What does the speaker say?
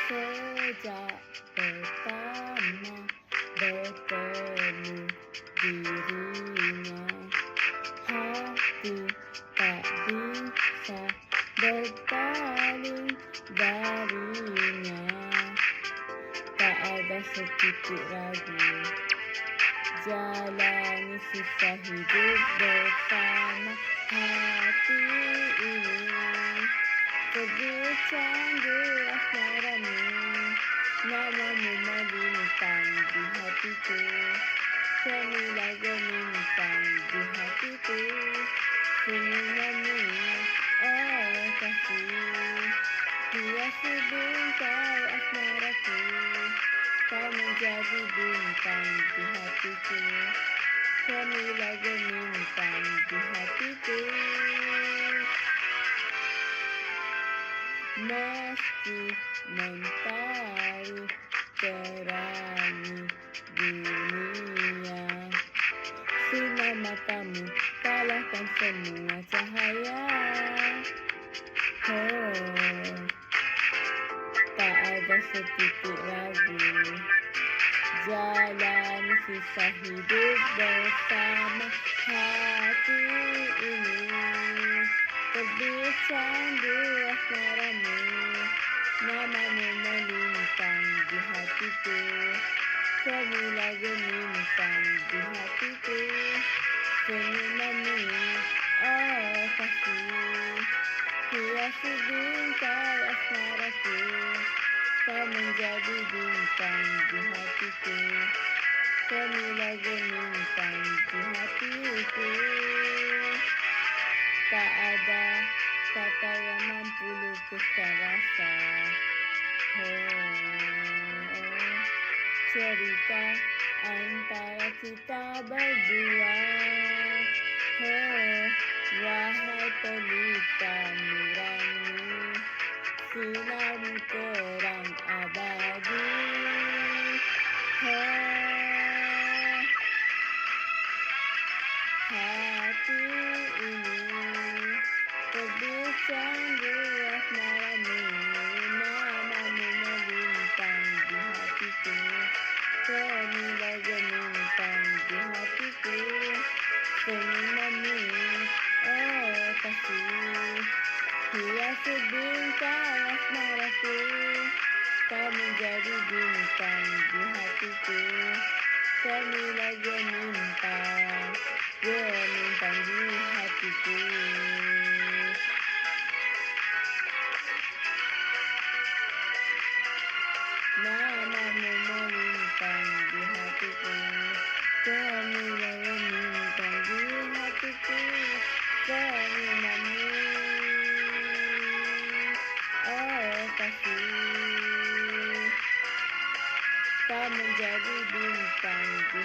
Sejak pertama bertemu dirinya, hati tak bisa berpaling darinya. Tak ada setitik ragu, jalani sisa hidup bersama hati ini. Bercandu asmaramu, namamu melintang di hatiku. Semula gemintang di hatiku. Senyumanmu, oh kasih, hiasi bingkai asmaraku. Kau menjadi bintang di hatiku. Semula gemintang di hatiku. Meski mentari terangi dunia, sinar matamu kalahkan semua cahaya. Oh, tak ada setitik ragu, jalani sisa hidup bersama hati ini. Bercandu asmaramu, namamu melintang di hatiku. Semula gemintang di hatiku. Senyumanmu, oh kasih, hiasi bingkai asmaraku. Kau menjadi bintang di hatiku. Semula gemintang di hatiku. Tak ada kata yang mampu lukiskan rasa. Oh, cerita antara kita berdua. Oh, wahai pelita nurani, sinarmu terang abadi. Oh, hati ini bercandu asmaramu, namamu melintang di hatiku. Semula gemintang di hatiku. Senyumanmu, oh kasih, hiasi bingkai asmaraku. Kau menjadi bintang di hatiku. Semula gemintang di hatiku. Namamu melintang di hatiku. Semula gemintang di hatiku. Senyumanmu, oh kasih, kau menjadi bintang di